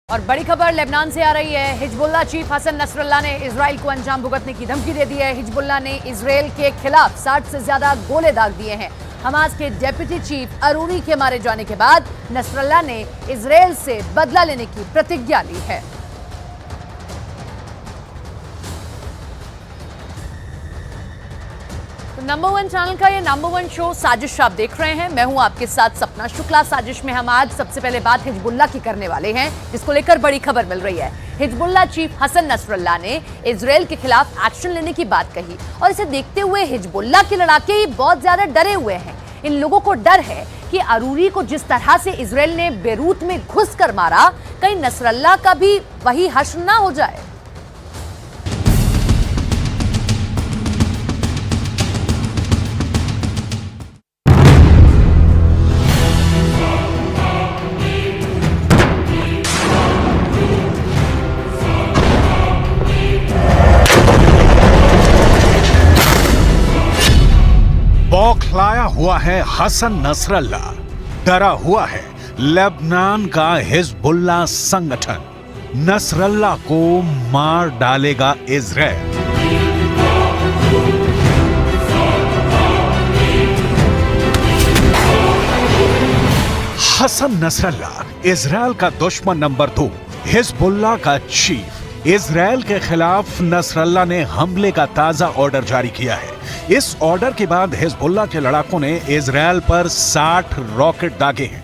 और बड़ी खबर लेबनान से आ रही है। हिजबुल्लाह चीफ हसन नसरल्लाह ने इजराइल को अंजाम भुगतने की धमकी दे दी है। हिजबुल्लाह ने इजराइल के खिलाफ 60 से ज्यादा गोले दाग दिए हैं। हमास के डेप्यूटी चीफ अरूनी के मारे जाने के बाद नसरल्लाह ने इजराइल से बदला लेने की प्रतिज्ञा ली है। नंबर 1 चैनल का ये नंबर 1 शो साजिश आप देख रहे हैं। मैं हूं आपके साथ सपना शुक्ला। साजिश में हम आज सबसे पहले बात हिजबुल्लाह की करने वाले हैं, जिसको लेकर बड़ी खबर मिल रही है। हिजबुल्लाह चीफ हसन नसरल्लाह ने इजराइल के खिलाफ एक्शन लेने की बात कही और इसे देखते हुए हिजबुल्लाह के लड़ाके बहुत ज्यादा डरे हुए हैं। इन लोगों को डर है कि अरूरी को जिस तरह से इजराइल ने बेरूत में घुसकर मारा, कहीं नसरल्लाह का भी वही हश्र ना हो जाए। बौखलाया हुआ है हसन नसरल्लाह, डरा हुआ है लेबनान का हिजबुल्लाह संगठन। नसरल्लाह को मार डालेगा इजराइल। हसन नसरल्लाह इजराइल का दुश्मन नंबर 2, हिजबुल्लाह का चीफ। इजराइल के खिलाफ नसरल्लाह ने हमले का ताजा ऑर्डर जारी किया है। इस ऑर्डर के बाद हिजबुल्लाह के लड़ाकों ने इजराइल पर 60 रॉकेट दागे हैं।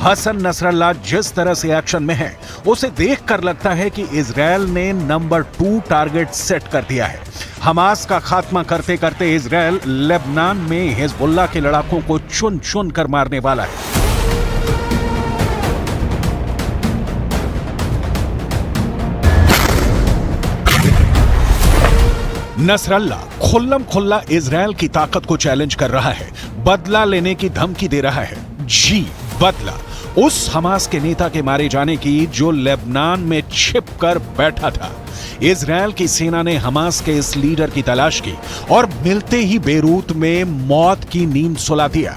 हसन नसरल्लाह जिस तरह से एक्शन में है, उसे देखकर लगता है कि इजराइल ने नंबर 2 टारगेट सेट कर दिया है। हमास का खात्मा करते करते इजराइल लेबनान में हिजबुल्लाह के लड़ाकों को चुन चुन कर मारने वाला है। नसरल्लाह खुल्लम खुल्ला इजराइल की ताकत को चैलेंज कर रहा है, बदला लेने की धमकी दे रहा है। जी, बदला उस हमास के नेता के मारे जाने की जो लेबनान में छिपकर बैठा था। इजराइल की सेना ने हमास के इस लीडर की तलाश की और मिलते ही बेरूत में मौत की नींद सुला दिया।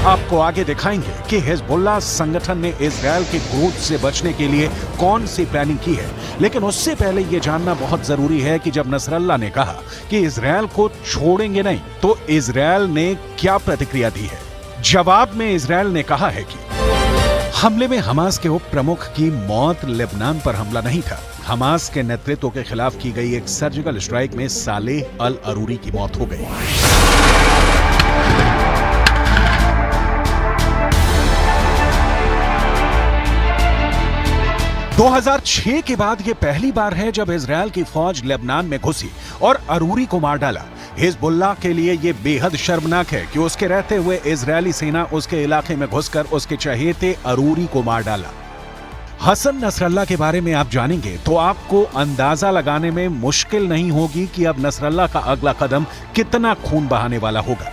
आपको आगे दिखाएंगे कि हिजबुल्लाह संगठन ने इजराइल के क्रोध से बचने के लिए कौन सी प्लानिंग की है। लेकिन उससे पहले यह जानना बहुत जरूरी है कि जब नसरल्लाह ने कहा कि इजराइल को छोड़ेंगे नहीं, तो इजराइल ने क्या प्रतिक्रिया दी है। जवाब में इजराइल ने कहा है कि हमले में हमास के उप प्रमुख की मौत लेबनान पर हमला नहीं था। हमास के नेतृत्व के खिलाफ की गई एक सर्जिकल स्ट्राइक में सालेह अल अरूरी की मौत हो गई। 2006 के बाद यह पहली बार है जब इजराइल की फौज लेबनान में घुसी और अरूरी को मार डाला। हिजबुल्लाह के लिए यह बेहद शर्मनाक है कि उसके रहते हुए इजरायली सेना उसके इलाके में घुसकर उसके चहेते अरूरी को मार डाला। हसन नसरल्लाह के बारे में आप जानेंगे तो आपको अंदाजा लगाने में मुश्किल नहीं होगी कि अब नसरल्लाह का अगला कदम कितना खून बहाने वाला होगा।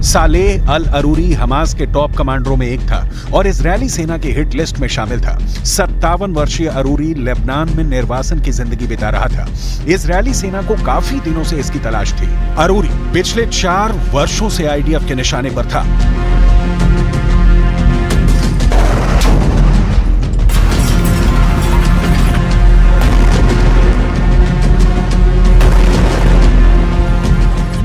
सालेह अल अरूरी हमास के टॉप कमांडरों में एक था और इजरायली सेना की हिट लिस्ट में शामिल था। 57 वर्षीय अरूरी लेबनान में निर्वासन की जिंदगी बिता रहा था। इजरायली सेना को काफी दिनों से इसकी तलाश थी। अरूरी पिछले 4 वर्षों से आईडीएफ के निशाने पर था।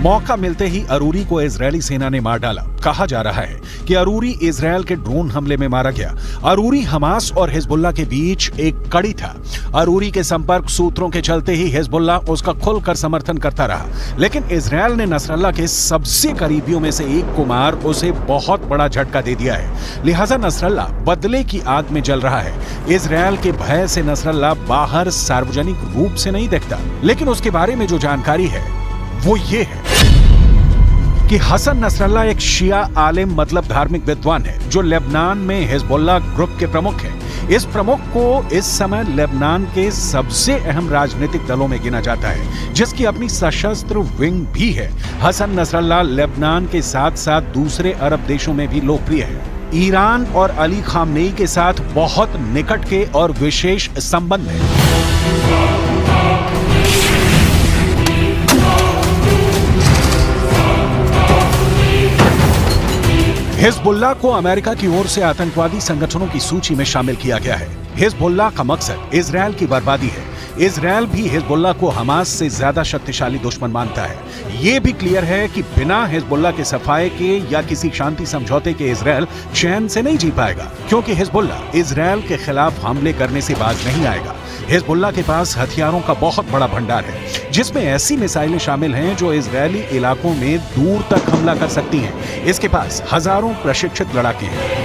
मौका मिलते ही अरूरी को इजरायली सेना ने मार डाला। कहा जा रहा है कि अरूरी इजरायल के ड्रोन हमले में मारा गया। अरूरी हमास और हिजबुल्लाह के बीच एक कड़ी था। अरूरी के संपर्क सूत्रों के चलते ही हिजबुल्लाह उसका खुलकर समर्थन करता रहा, लेकिन इजरायल ने नसरल्लाह के सबसे करीबियों में से एक को मार उसे बहुत बड़ा झटका दे दिया है। लिहाजा नसरल्लाह बदले की आग में जल रहा है। इजरायल के भय से नसरल्लाह बाहर सार्वजनिक रूप से नहीं दिखता, लेकिन उसके बारे में जो जानकारी है वो ये है कि हसन नसरल्लाह एक शिया आलिम मतलब धार्मिक विद्वान है जो लेबनान में हिजबुल्लाह ग्रुप के प्रमुख हैं। इस प्रमुख को इस समय लेबनान के सबसे अहम राजनीतिक दलों में गिना जाता है, जिसकी अपनी सशस्त्र विंग भी है। हसन नसरल्लाह लेबनान के साथ साथ दूसरे अरब देशों में भी लोकप्रिय है। ईरान और अली खामनेई के साथ बहुत निकट के और विशेष संबंध है। हिजबुल्लाह को अमेरिका की ओर से आतंकवादी संगठनों की सूची में शामिल किया गया है। हिजबुल्लाह का मकसद इजरायल की बर्बादी है। इजरायल भी हिजबुल्लाह को हमास से ज्यादा शक्तिशाली दुश्मन मानता है। यह भी क्लियर है कि बिना हिजबुल्लाह के सफाए के या किसी शांति समझौते के इजरायल चैन से नहीं जी पाएगा, क्योंकि हिजबुल्लाह इजरायल के खिलाफ हमले करने से बाज नहीं आएगा। हिजबुल्लाह के पास हथियारों का बहुत बड़ा भंडार है, जिसमें ऐसी मिसाइलें शामिल हैं जो इजरायली इलाकों में दूर तक हमला कर सकती हैं। इसके पास हजारों प्रशिक्षित लड़ाके हैं।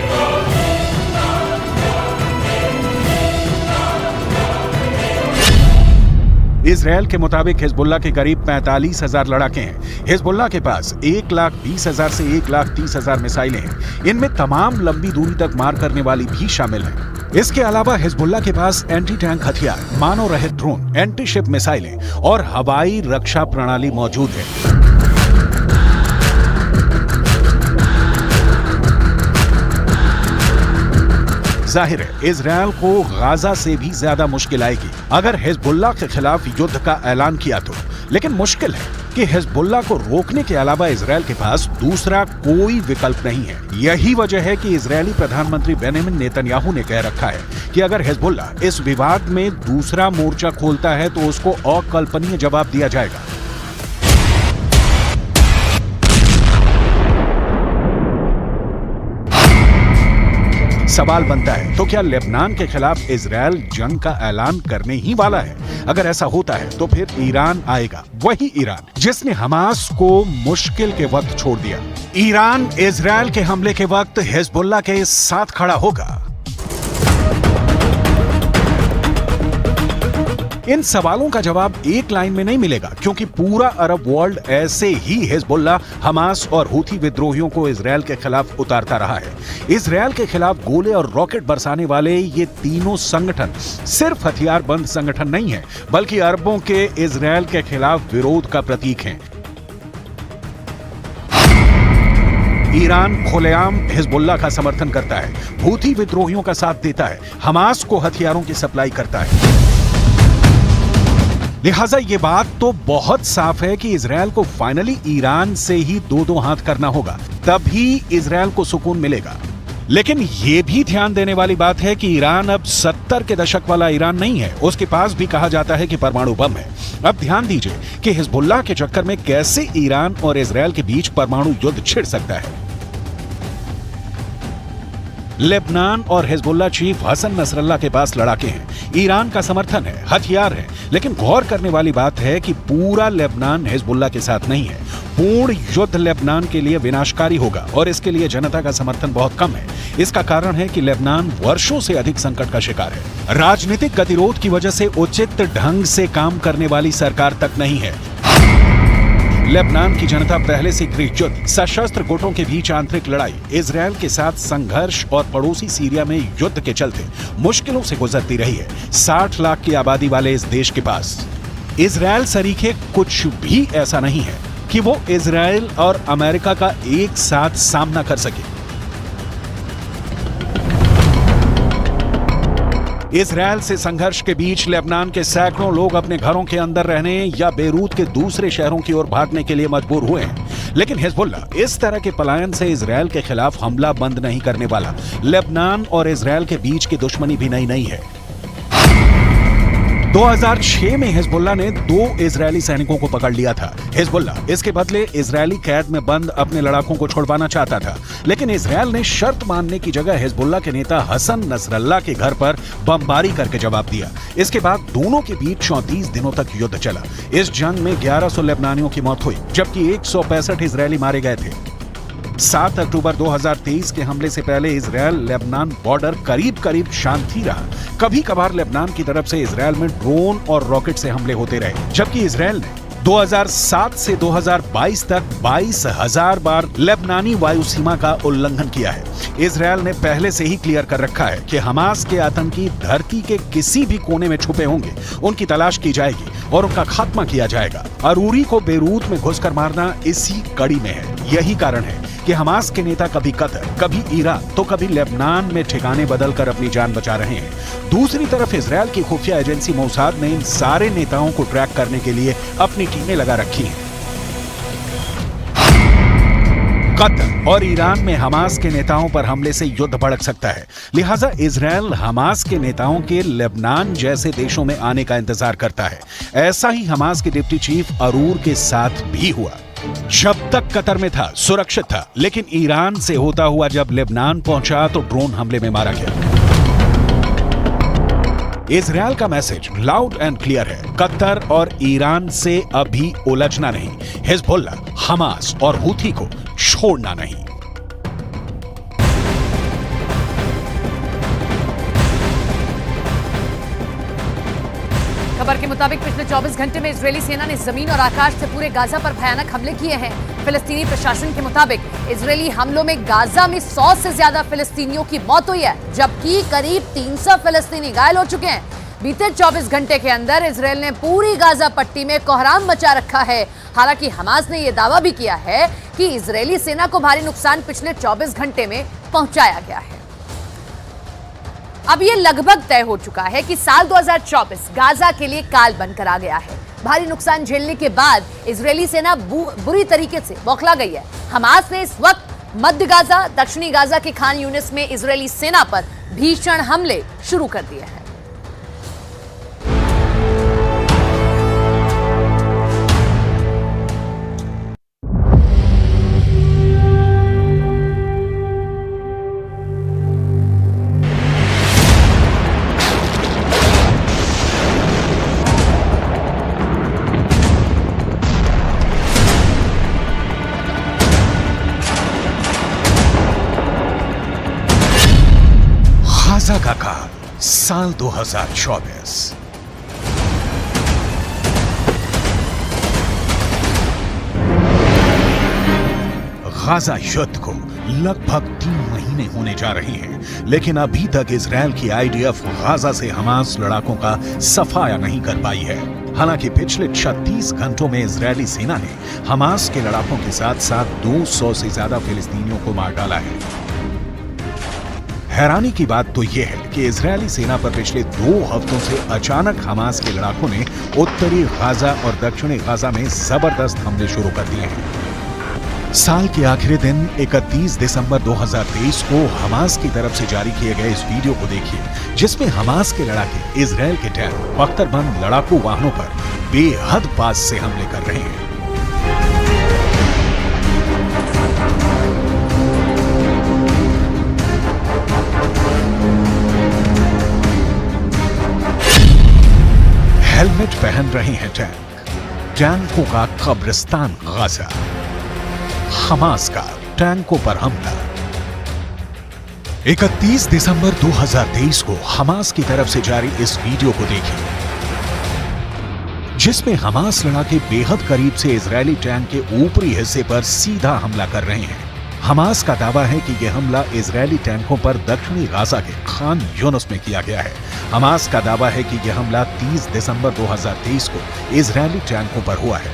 इजरायल के मुताबिक हिजबुल्लाह के करीब 45,000 लड़ाके हैं। हिजबुल्लाह के पास 1,20,000 से 1,30,000 मिसाइलें हैं। इनमें तमाम लंबी दूरी तक मार करने वाली भी शामिल हैं। इसके अलावा हिजबुल्लाह के पास एंटी टैंक हथियार, मानव रहित ड्रोन, एंटी शिप मिसाइलें और हवाई रक्षा प्रणाली मौजूद है। जाहिर है इजरायल को गाजा से भी ज्यादा मुश्किल आएगी अगर हिजबुल्लाह के खिलाफ युद्ध का ऐलान किया तो। लेकिन मुश्किल है कि हिजबुल्लाह को रोकने के अलावा इजरायल के पास दूसरा कोई विकल्प नहीं है। यही वजह है कि इजरायली प्रधानमंत्री बेंजामिन नेतन्याहू ने कह रखा है कि अगर हिजबुल्लाह इस विवाद में दूसरा मोर्चा खोलता है तो उसको अकल्पनीय जवाब दिया जाएगा। सवाल बनता है, तो क्या लेबनान के खिलाफ इजरायल जंग का ऐलान करने ही वाला है? अगर ऐसा होता है तो फिर ईरान आएगा, वही ईरान जिसने हमास को मुश्किल के वक्त छोड़ दिया। ईरान इजरायल के हमले के वक्त हिजबुल्लाह के साथ खड़ा होगा। इन सवालों का जवाब एक लाइन में नहीं मिलेगा, क्योंकि पूरा अरब वर्ल्ड ऐसे ही हिजबुल्लाह, हमास और हूथी विद्रोहियों को इजरायल के खिलाफ उतारता रहा है। इजरायल के खिलाफ गोले और रॉकेट बरसाने वाले ये तीनों संगठन सिर्फ हथियारबंद संगठन नहीं है, बल्कि अरबों के इजरायल के खिलाफ विरोध का प्रतीक हैं। ईरान खुलेआम हिजबुल्लाह का समर्थन करता है, हूथी विद्रोहियों का साथ देता है, हमास को हथियारों की सप्लाई करता है। लिहाजा ये बात तो बहुत साफ है कि इजरायल को फाइनली ईरान से ही दो हाथ करना होगा, तभी इजरायल को सुकून मिलेगा। लेकिन ये भी ध्यान देने वाली बात है कि ईरान अब 70 के दशक वाला ईरान नहीं है। उसके पास भी कहा जाता है कि परमाणु बम है। अब ध्यान दीजिए कि हिजबुल्लाह के चक्कर में कैसे ईरान और इजरायल के बीच परमाणु युद्ध छिड़ सकता है। लेबनान और हिजबुल्लाह चीफ हसन नसरल्लाह के पास लड़ाके हैं, ईरान का समर्थन है, हथियार है, लेकिन गौर करने वाली बात है कि पूरा लेबनान हिजबुल्लाह के साथ नहीं है। पूर्ण युद्ध लेबनान के लिए विनाशकारी होगा और इसके लिए जनता का समर्थन बहुत कम है। इसका कारण है कि लेबनान वर्षों से अधिक संकट का शिकार है। राजनीतिक गतिरोध की वजह से उचित ढंग से काम करने वाली सरकार तक नहीं है। लेबनान की जनता पहले से गृह युद्ध, सशस्त्र गुटों के बीच आंतरिक लड़ाई, इजरायल के साथ संघर्ष और पड़ोसी सीरिया में युद्ध के चलते मुश्किलों से गुजरती रही है। 60 लाख की आबादी वाले इस देश के पास इजरायल सरीखे कुछ भी ऐसा नहीं है कि वो इजरायल और अमेरिका का एक साथ सामना कर सके। इजरायल से संघर्ष के बीच लेबनान के सैकड़ों लोग अपने घरों के अंदर रहने या बेरूत के दूसरे शहरों की ओर भागने के लिए मजबूर हुए हैं। लेकिन हिजबुल्लाह इस तरह के पलायन से इजरायल के खिलाफ हमला बंद नहीं करने वाला। लेबनान और इजरायल के बीच की दुश्मनी भी नई नहीं है। 2006 में हिजबुल्लाह ने 2 इजरायली सैनिकों को पकड़ लिया था। हिजबुल्लाह इसके बदले इजरायली कैद में बंद अपने लड़ाकों को छुड़वाना चाहता था, लेकिन इजरायल ने शर्त मानने की जगह हिजबुल्लाह के नेता हसन नसरल्लाह के घर पर बमबारी करके जवाब दिया। इसके बाद दोनों के बीच 34 दिनों तक युद्ध चला। इस जंग में 1100 लेबनानियों की मौत हुई, जबकि 165 इजरायली मारे गए थे। 7 अक्टूबर 2023 के हमले से पहले इजरायल लेबनान बॉर्डर करीब करीब शांति रहा। कभी कभार लेबनान की तरफ से इजरायल में ड्रोन और रॉकेट से हमले होते रहे, जबकि इजरायल ने 2007 से 2022 तक 22,000 बार लेबनानी वायु सीमा का उल्लंघन किया है। इजरायल ने पहले से ही क्लियर कर रखा है कि हमास के आतंकी धरती के किसी भी कोने में छुपे होंगे, उनकी तलाश की जाएगी और उनका खात्मा किया जाएगा। अरूरी को बेरूत में घुसकर मारना इसी कड़ी में है। यही कारण है कि हमास के नेता कभी कतर, कभी ईरान तो कभी लेबनान में ठिकाने बदलकर अपनी जान बचा रहे हैं। दूसरी तरफ इजरायल की खुफिया एजेंसी मोसाद ने इन सारे नेताओं को ट्रैक करने के लिए अपनी टीमें लगा रखी हैं। कतर और ईरान में हमास के नेताओं पर हमले से युद्ध भड़क सकता है, लिहाजा इजरायल हमास के नेताओं के लेबनान जैसे देशों में आने का इंतजार करता है। ऐसा ही हमास के डिप्टी चीफ अरूर के साथ भी हुआ। जब तक कतर में था सुरक्षित था, लेकिन ईरान से होता हुआ जब लेबनान पहुंचा तो ड्रोन हमले में मारा गया। इजरायल का मैसेज लाउड एंड क्लियर है, कतर और ईरान से अभी उलझना नहीं, हिजबुल्लाह, हमास और हूथी को छोड़ना नहीं। खबर के मुताबिक पिछले 24 घंटे में इजरायली सेना ने जमीन और आकाश से पूरे गाजा पर भयानक हमले किए हैं। फिलिस्तीनी प्रशासन के मुताबिक इजरायली हमलों में गाजा में 100 से ज्यादा फिलिस्तीनियों की मौत हुई है, जबकि करीब 300 फिलिस्तीनी घायल हो चुके हैं। बीते 24 घंटे के अंदर इजरायल ने पूरी गाजा पट्टी में कोहराम मचा रखा है। हालांकि हमास ने यह दावा भी किया है कि इजरायली सेना को भारी नुकसान पिछले 24 घंटे में पहुंचाया गया है। अब यह लगभग तय हो चुका है कि साल 2024 गाजा के लिए काल बनकर आ गया है। भारी नुकसान झेलने के बाद इजरायली सेना बुरी तरीके से बौखला गई है। हमास ने इस वक्त मध्य गाजा, दक्षिणी गाजा के खान यूनिस में इजरायली सेना पर भीषण हमले शुरू कर दिए हैं। गाजा का काल, साल 2024। गाजा युद्ध को लगभग 3 महीने होने जा रहे हैं, लेकिन अभी तक इजरायल की आईडीएफ गाजा से हमास लड़ाकों का सफाया नहीं कर पाई है। हालांकि पिछले 36 घंटों में इजरायली सेना ने हमास के लड़ाकों के साथ साथ 200 से ज्यादा फिलिस्तीनियों को मार डाला है। हैरानी की बात तो यह है कि इजरायली सेना पर पिछले 2 हफ्तों से अचानक हमास के लड़ाकों ने उत्तरी गाजा और दक्षिणी गाजा में जबरदस्त हमले शुरू कर दिए हैं। साल के आखिरी दिन 31 दिसंबर 2023 को हमास की तरफ से जारी किए गए इस वीडियो को देखिए, जिसमें हमास के लड़ाके इजरायल के टैंक, बख्तरबंद लड़ाकू वाहनों पर बेहद पास से हमले कर रहे हैं। हेलमेट पहन रहे हैं टैंकों का कब्रिस्तान गाजा, हमास का टैंकों पर हमला। 31 दिसंबर 2023 को हमास की तरफ से जारी इस वीडियो को देखिए, जिसमें हमास लड़ाके बेहद करीब से इजरायली टैंक के ऊपरी हिस्से पर सीधा हमला कर रहे हैं। हमास का दावा है कि यह हमला इजरायली टैंकों पर दक्षिणी गाजा के खान यूनुस में किया गया है। हमास का दावा है कि यह हमला 30 दिसंबर 2023 को इजरायली टैंकों पर हुआ है।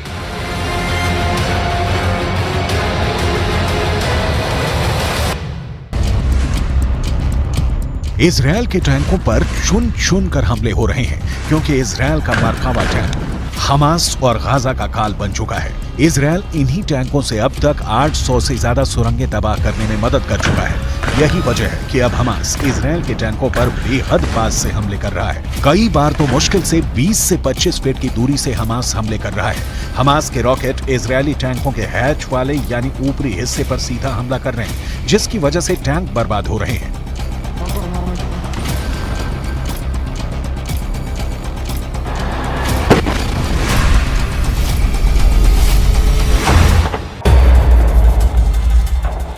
इजरायल के टैंकों पर चुन चुन कर हमले हो रहे हैं क्योंकि इजरायल का मरकावा टैंक हमास और गाजा का काल बन चुका है। इजरायल इन्हीं टैंकों से अब तक 800 से ज्यादा सुरंगें तबाह करने में मदद कर चुका है। यही वजह है कि अब हमास इजरायल के टैंकों पर बेहद पास से हमले कर रहा है। कई बार तो मुश्किल से 20 से 25 फीट की दूरी से हमास हमले कर रहा है। हमास के रॉकेट इजरायली टैंकों के हैच वाले यानी ऊपरी हिस्से पर सीधा हमला कर रहे हैं, जिसकी वजह से टैंक बर्बाद हो रहे हैं।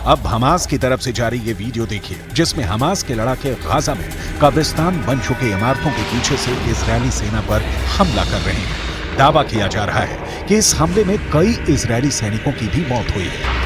अब हमास की तरफ से जारी ये वीडियो देखिए, जिसमें हमास के लड़ाके गाजा में कब्रिस्तान बन चुके इमारतों के पीछे से इजरायली सेना पर हमला कर रहे हैं। दावा किया जा रहा है कि इस हमले में कई इजरायली सैनिकों की भी मौत हुई है।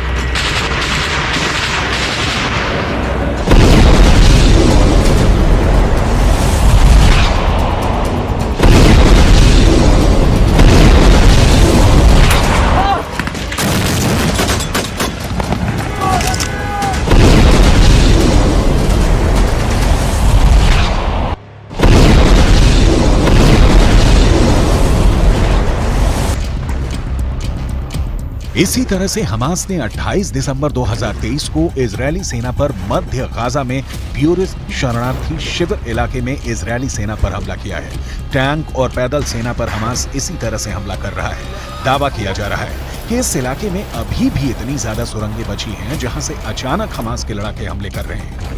इसी तरह से हमास ने 28 दिसंबर 2023 को इजरायली सेना पर मध्य गाजा में ब्यूरिस शरणार्थी शिविर इलाके में इजरायली सेना पर हमला किया है। टैंक और पैदल सेना पर हमास इसी तरह से हमला कर रहा है। दावा किया जा रहा है कि इस इलाके में अभी भी इतनी ज्यादा सुरंगें बची हैं जहां से अचानक हमास के लड़ाके हमले कर रहे हैं।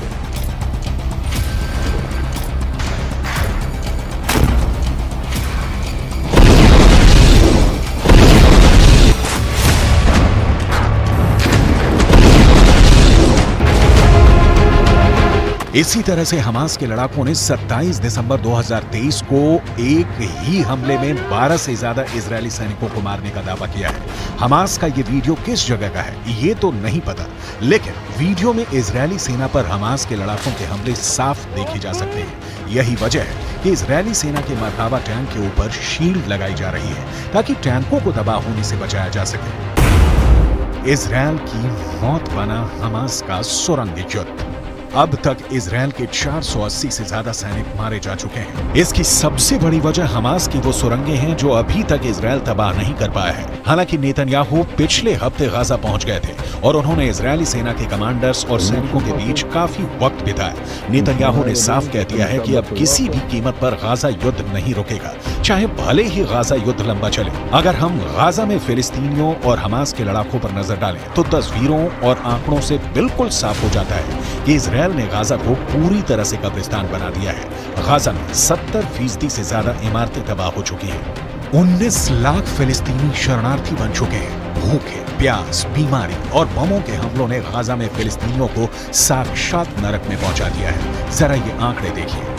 इसी तरह से हमास के लड़ाकों ने 27 दिसंबर 2023 को एक ही हमले में 12 से ज्यादा इजरायली सैनिकों को मारने का दावा किया है। हमास का ये वीडियो किस जगह का है ये तो नहीं पता, लेकिन वीडियो में इजरायली सेना पर हमास के लड़ाकों के हमले साफ देखे जा सकते हैं। यही वजह है कि इजरायली सेना के मरकावा टैंक के ऊपर शील्ड लगाई जा रही है ताकि टैंकों को तबाह होने से बचाया जा सके। इजरायल की मौत बना हमास का सुरंग युद्ध। अब तक इजरायल के 480 से ज्यादा सैनिक मारे जा चुके हैं। इसकी सबसे बड़ी वजह हमास की वो सुरंगें हैं जो अभी तक इजरायल तबाह नहीं कर पाया है। हालांकि नेतन्याहू पिछले हफ्ते गाजा पहुंच गए थे और उन्होंने इजरायली सेना के कमांडर्स और सैनिकों के बीच काफी वक्त बिताया। नेतन्याहू ने साफ कह दिया है कि अब किसी भी कीमत पर गाजा युद्ध नहीं रुकेगा, चाहे भले ही गाजा युद्ध लंबा चले। अगर हम गाजा में फिलिस्तीनियों और हमास के लड़ाकों पर नजर डालें तो तस्वीरों और आंकड़ों से बिल्कुल साफ हो जाता है कि इजरायल ने गाजा को पूरी तरह से कब्रिस्तान बना दिया है। गाजा में 70% से ज्यादा इमारतें तबाह हो चुकी हैं। 19 लाख फिलिस्तीनी शरणार्थी बन चुके हैं। भूखे, प्यास, बीमारी और बमों के हमलों ने गाजा में फिलिस्तीनियों को साक्षात नरक में पहुंचा दिया है। जरा ये आंकड़े देखिए।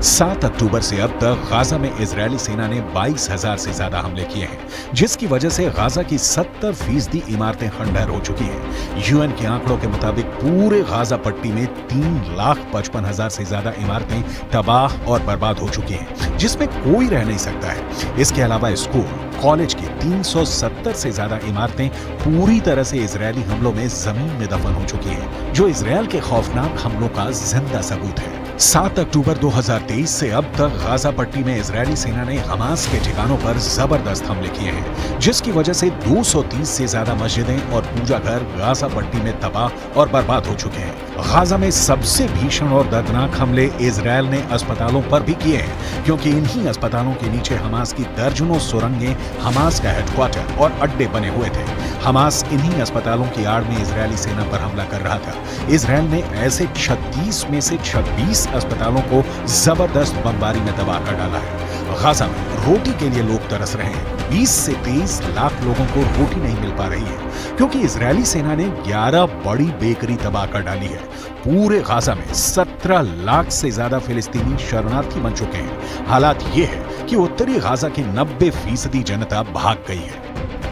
7 अक्टूबर से अब तक गाजा में इजरायली सेना ने 22,000 से ज्यादा हमले किए हैं, जिसकी वजह से गाजा की 70% इमारतें खंडहर हो चुकी हैं। यूएन के आंकड़ों के मुताबिक पूरे गाजा पट्टी में 3,55,000 से ज्यादा इमारतें तबाह और बर्बाद हो चुकी हैं, जिसमें कोई रह नहीं सकता है। इसके अलावा स्कूल, कॉलेज की 370 से ज्यादा इमारतें पूरी तरह से इजरायली हमलों में जमीन में दफन हो चुकी हैं, जो इजरायल के खौफनाक हमलों का जिंदा सबूत है। 7 अक्टूबर 2023 से अब तक गाजा पट्टी में इजरायली सेना ने हमास के ठिकानों पर जबरदस्त हमले किए हैं, जिसकी वजह से 230 से ज्यादा मस्जिदें और पूजा घर गाजा पट्टी में तबाह और बर्बाद हो चुके हैं। गाजा में सबसे भीषण और दर्दनाक हमले इजरायल ने अस्पतालों पर भी किए हैं, क्योंकि इन्हीं अस्पतालों के नीचे हमास की दर्जनों सुरंगें हमास का हेडक्वार्टर और अड्डे बने हुए थे। हमास इन्हीं अस्पतालों की आड़ में इजरायली सेना पर हमला कर रहा था। इजरायल ने ऐसे 36 में से 26 अस्पतालों को जबरदस्त बमबारी में तबाह कर डाला है। गाजा में रोटी के लिए लोग तरस रहे हैं। 20 से 23 लाख लोगों को रोटी नहीं मिल पा रही है क्योंकि इजरायली सेना ने 11 बड़ी बेकरी तबाह कर डाली है। पूरे गाजा में 17 लाख से ज्यादा फिलिस्तीनी शरणार्थी बन चुके हैं। हालात ये है कि उत्तरी गाजा की 90% जनता भाग गई है।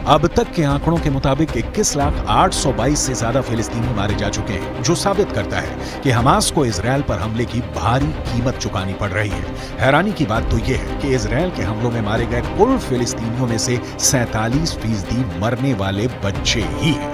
अब तक के आंकड़ों के मुताबिक 21,822 से ज्यादा फिलिस्तीनी मारे जा चुके हैं, जो साबित करता है कि हमास को इजरायल पर हमले की भारी कीमत चुकानी पड़ रही है। हैरानी की बात तो यह है कि इजरायल के हमलों में मारे गए कुल फिलिस्तीनियों में से 47% मरने वाले बच्चे ही हैं।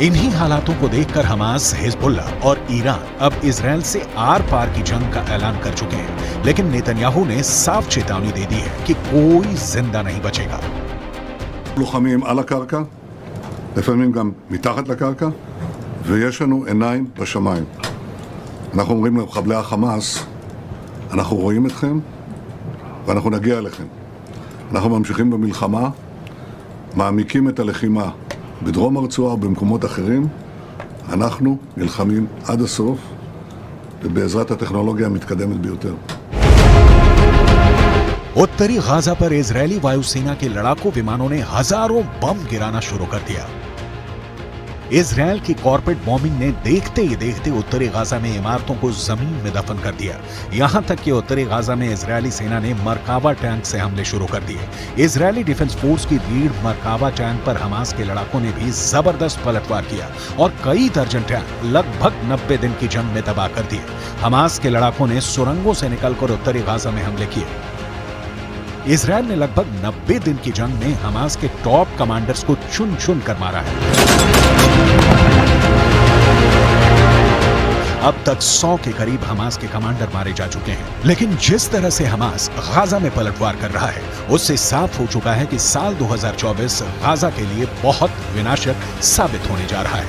इन्हीं हालातों को देखकर हमास, हिजबुल्ला और ईरान अब इजरायल से आर पार की जंग का ऐलान कर चुके हैं। लेकिन नेतन्याहू ने साफ चेतावनी दे दी है कि कोई जिंदा नहीं बचेगा। לוחמים על הקרקע, לפעמים גם מתחת לקרקע, ויש לנו עיניים בשמיים. אנחנו אומרים למחבלי החמאס, אנחנו רואים אתכם ואנחנו נגיע אליכם. אנחנו ממשיכים במלחמה, מעמיקים את הלחימה בדרום הרצועה ובמקומות אחרים. אנחנו נלחמים עד הסוף, ובעזרת הטכנולוגיה המתקדמת ביותר. उत्तरी गाजा पर इजरायली वायुसेना के लड़ाकू विमानों ने हजारों बम गिराना शुरू कर दिया। इजरायल की कॉर्पोरेट बॉम्बिंग ने देखते ही देखते उत्तरी गाजा में इमारतों को जमीन में दफन कर दिया। यहां तक कि उत्तरी गाजा में इजरायली सेना ने मरकाबा टैंक से हमले शुरू कर दिए। इजरायली डिफेंस फोर्स की रीढ़ मरकाबा टैंक पर हमास के लड़ाकों ने भी जबरदस्त पलटवार किया और कई दर्जन टैंक लगभग 90 दिन की जंग में तबाह कर दिए। हमास के लड़ाकों ने सुरंगों से निकलकर उत्तरी गाजा में हमले किए। इजरायल ने लगभग 90 दिन की जंग में हमास के टॉप कमांडर्स को चुन चुन कर मारा है। अब तक 100 के करीब हमास के कमांडर मारे जा चुके हैं। लेकिन जिस तरह से हमास गाजा में पलटवार कर रहा है, उससे साफ हो चुका है कि साल 2024 गाजा के लिए बहुत विनाशक साबित होने जा रहा है।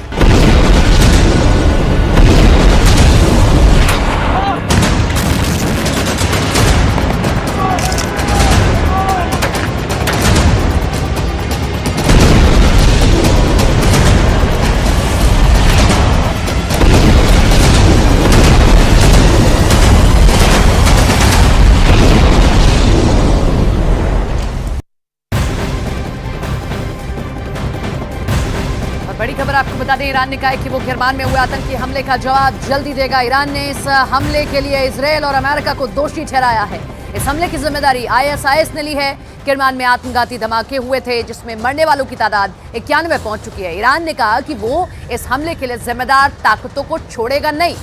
बड़ी खबर आपको बता दें, ईरान ने कहा है कि वो किरमान में हुए आतंकी हमले का जवाब जल्दी देगा। ईरान ने इस हमले के लिए इजरायल और अमेरिका को दोषी ठहराया है। इस हमले की जिम्मेदारी ISIS ने ली है। किरमान में आत्मघाती धमाके हुए थे जिसमें मरने वालों की तादाद 91 पहुंच चुकी है। ईरान ने कहा कि वो इस हमले के लिए जिम्मेदार ताकतों को छोड़ेगा नहीं।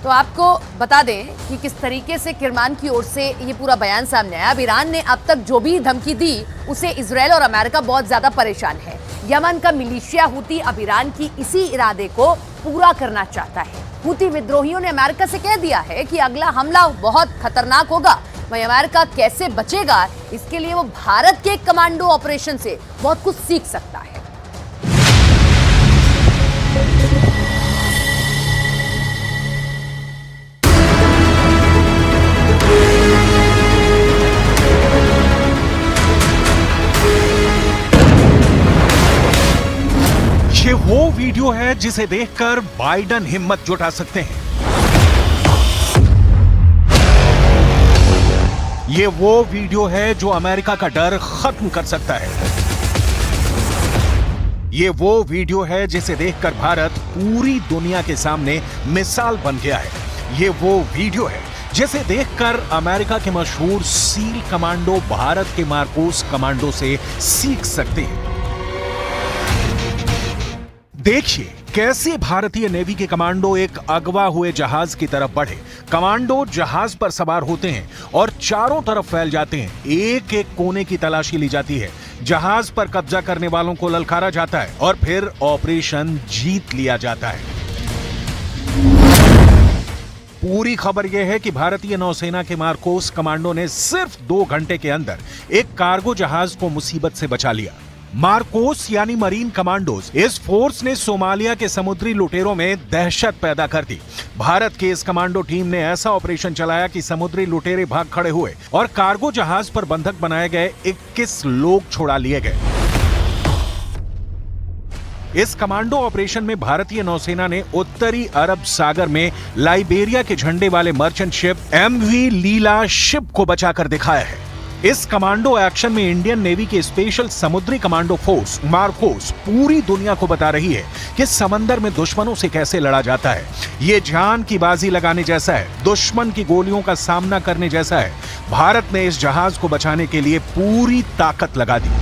तो आपको बता दें कि किस तरीके से किरमान की ओर से ये पूरा बयान सामने आया। अब ईरान ने अब तक जो भी धमकी दी उसे इजरायल और अमेरिका बहुत ज्यादा परेशान है। यमन का मिलिशिया हूती अब ईरान की इसी इरादे को पूरा करना चाहता है। हूती विद्रोहियों ने अमेरिका से कह दिया है कि अगला हमला बहुत खतरनाक होगा। वहीं अमेरिका कैसे बचेगा, इसके लिए वो भारत के कमांडो ऑपरेशन से बहुत कुछ सीख सकता है। ये वो वीडियो है जिसे देखकर बाइडन हिम्मत जुटा सकते हैं। ये वो वीडियो है जो अमेरिका का डर खत्म कर सकता है। ये वो वीडियो है जिसे देखकर भारत पूरी दुनिया के सामने मिसाल बन गया है। ये वो वीडियो है जिसे देखकर अमेरिका के मशहूर सील कमांडो भारत के मार्कोस कमांडो से सीख सकते हैं। देखिए कैसे भारतीय नेवी के कमांडो एक अगवा हुए जहाज की तरफ बढ़े। कमांडो जहाज पर सवार होते हैं और चारों तरफ फैल जाते हैं। एक एक कोने की तलाशी ली जाती है। जहाज पर कब्जा करने वालों को ललकारा जाता है और फिर ऑपरेशन जीत लिया जाता है। पूरी खबर यह है कि भारतीय नौसेना के मार्कोस कमांडो ने सिर्फ 2 घंटे के अंदर एक कार्गो जहाज को मुसीबत से बचा लिया। मार्कोस यानी मरीन कमांडोज, इस फोर्स ने सोमालिया के समुद्री लुटेरों में दहशत पैदा कर दी। भारत की इस कमांडो टीम ने ऐसा ऑपरेशन चलाया कि समुद्री लुटेरे भाग खड़े हुए और कार्गो जहाज पर बंधक बनाए गए 21 लोग छुड़ा लिए गए। इस कमांडो ऑपरेशन में भारतीय नौसेना ने उत्तरी अरब सागर में लाइबेरिया के झंडे वाले मर्चेंट शिप MV लीला शिप को बचाकर दिखाया है। इस कमांडो एक्शन में इंडियन नेवी के स्पेशल समुद्री कमांडो फोर्स मार्कोस पूरी दुनिया को बता रही है कि समंदर में दुश्मनों से कैसे लड़ा जाता है। ये जान की बाजी लगाने जैसा है, दुश्मन की गोलियों का सामना करने जैसा है। भारत ने इस जहाज को बचाने के लिए पूरी ताकत लगा दी।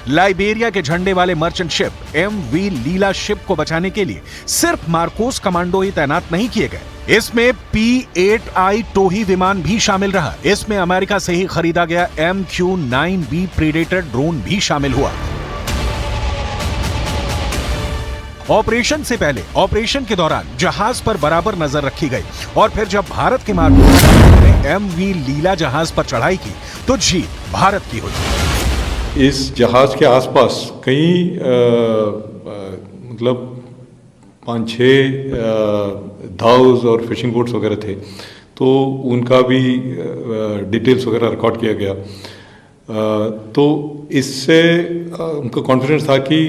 लाइबेरिया के झंडे वाले मर्चेंट शिप MV लीला शिप को बचाने के लिए सिर्फ मार्कोस कमांडो ही तैनात नहीं किए गए, इसमें P-8I टोही विमान भी शामिल रहा। इसमें अमेरिका से ही खरीदा गया MQ-9B प्रेडेटर ड्रोन भी शामिल हुआ। ऑपरेशन से पहले, ऑपरेशन के दौरान जहाज पर बराबर नजर रखी गई और फिर जब भारत के मार्कोस ने MV लीला जहाज पर चढ़ाई की तो जीत भारत की हुई। इस जहाज के आसपास कई मतलब 5-6 धाउस और फिशिंग बोट्स वगैरह थे, तो उनका भी डिटेल्स वगैरह रिकॉर्ड किया गया। तो इससे उनका कॉन्फिडेंस था कि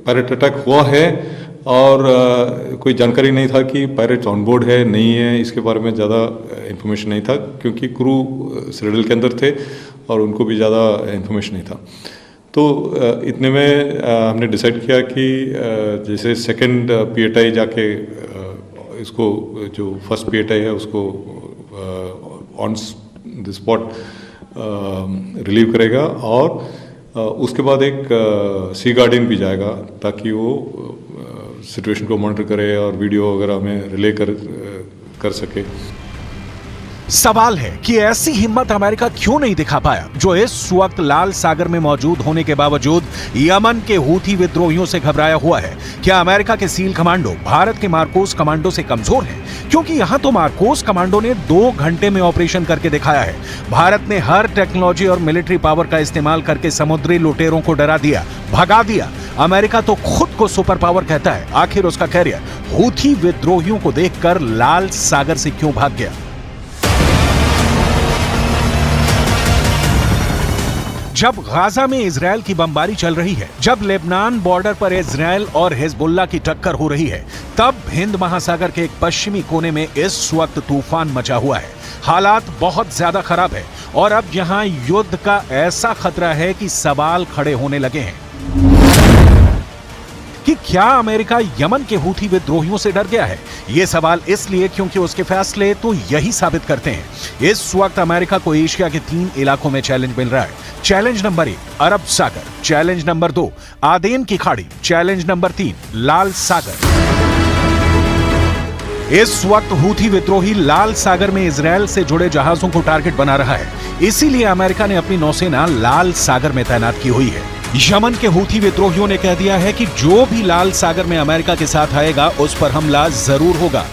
पायरेट अटैक हुआ है और कोई जानकारी नहीं था कि पायरेट्स ऑन बोर्ड है नहीं है, इसके बारे में ज़्यादा इन्फॉर्मेशन नहीं था क्योंकि क्रू सिटाडेल के अंदर थे और उनको भी ज़्यादा इन्फॉर्मेशन नहीं था। तो इतने में हमने डिसाइड किया कि जैसे सेकंड P-8I जाके इसको जो फर्स्ट P-8I है उसको ऑन द स्पॉट रिलीव करेगा और उसके बाद एक सी गार्डियन भी जाएगा ताकि वो सिचुएशन को मॉनिटर करे और वीडियो वगैरह में रिले कर सके। सवाल है कि ऐसी हिम्मत अमेरिका क्यों नहीं दिखा पाया जो इस वक्त लाल सागर में मौजूद होने के बावजूद यमन के हूथी विद्रोहियों से घबराया हुआ है। क्या अमेरिका के सील कमांडो भारत के मार्कोस कमांडो से कमजोर हैं? क्योंकि यहां तो मार्कोस कमांडो ने 2 घंटे में ऑपरेशन करके दिखाया है। भारत ने हर टेक्नोलॉजी और मिलिट्री पावर का इस्तेमाल करके समुद्री लुटेरों को डरा दिया, भगा दिया। अमेरिका तो खुद को सुपर पावर कहता है, आखिर उसका कैरियर हूथी विद्रोहियों को देखकर लाल सागर से क्यों भाग गया? जब गाजा में इजरायल की बमबारी चल रही है, जब लेबनान बॉर्डर पर इजरायल और हिजबुल्लाह की टक्कर हो रही है, तब हिंद महासागर के एक पश्चिमी कोने में इस वक्त तूफान मचा हुआ है। हालात बहुत ज्यादा खराब है और अब यहां युद्ध का ऐसा खतरा है कि सवाल खड़े होने लगे हैं कि क्या अमेरिका यमन के हूथी विद्रोहियों से डर गया है? यह सवाल इसलिए क्योंकि उसके फैसले तो यही साबित करते हैं। इस वक्त अमेरिका को एशिया के 3 इलाकों में चैलेंज मिल रहा है। चैलेंज नंबर 1 अरब सागर, चैलेंज नंबर 2 आदेन की खाड़ी, चैलेंज नंबर 3 लाल सागर। इस वक्त हूथी विद्रोही लाल सागर में इजरायल से जुड़े जहाजों को टारगेट बना रहा है। इसीलिए अमेरिका ने अपनी नौसेना लाल सागर में तैनात की हुई है। यमन के हूथी विद्रोहियों ने कह दिया है कि जो भी लाल सागर में अमेरिका के साथ आएगा उस पर हमला जरूर होगा।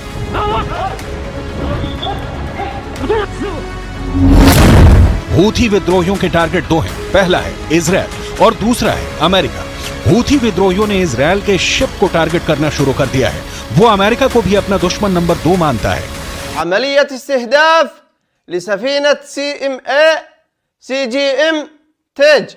हूथी विद्रोहियों के टारगेट 2 हैं, पहला है इजरायल और दूसरा है अमेरिका। हूथी विद्रोहियों ने इजरायल के शिप को टारगेट करना शुरू कर दिया है। वो अमेरिका को भी अपना दुश्मन नंबर 2 मानता है। अमलियत इस्तिहदाफ लिसफीनत CGM तेज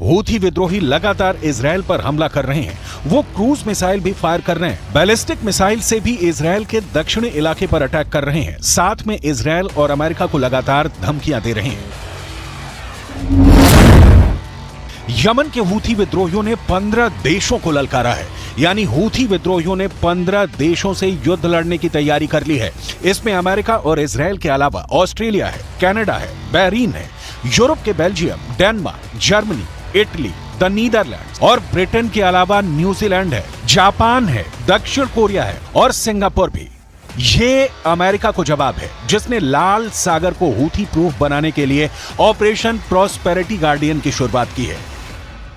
हूथी विद्रोही लगातार इजरायल पर हमला कर रहे हैं। वो क्रूज मिसाइल भी फायर कर रहे हैं। बैलिस्टिक मिसाइल से भी इजरायल के दक्षिणी इलाके पर अटैक कर रहे हैं। साथ में इजरायल और अमेरिका को लगातार धमकियां दे रहे हैं। यमन के हूथी विद्रोहियों ने 15 देशों को ललकारा है, यानी हूथी विद्रोहियों ने 15 देशों से युद्ध लड़ने की तैयारी कर ली है। इसमें अमेरिका और इजरायल के अलावा ऑस्ट्रेलिया है, कनाडा है, बहरीन है, यूरोप के Belgium, Denmark, Germany, Italy, the Netherlands और ब्रिटेन के अलावा न्यूजीलैंड है। जापान है, दक्षिण कोरिया है और सिंगापुर भी। ये अमेरिका को जवाब है जिसने लाल सागर को हूथी प्रूफ बनाने के लिए ऑपरेशन प्रॉस्पेरिटी गार्डियन की शुरुआत की है।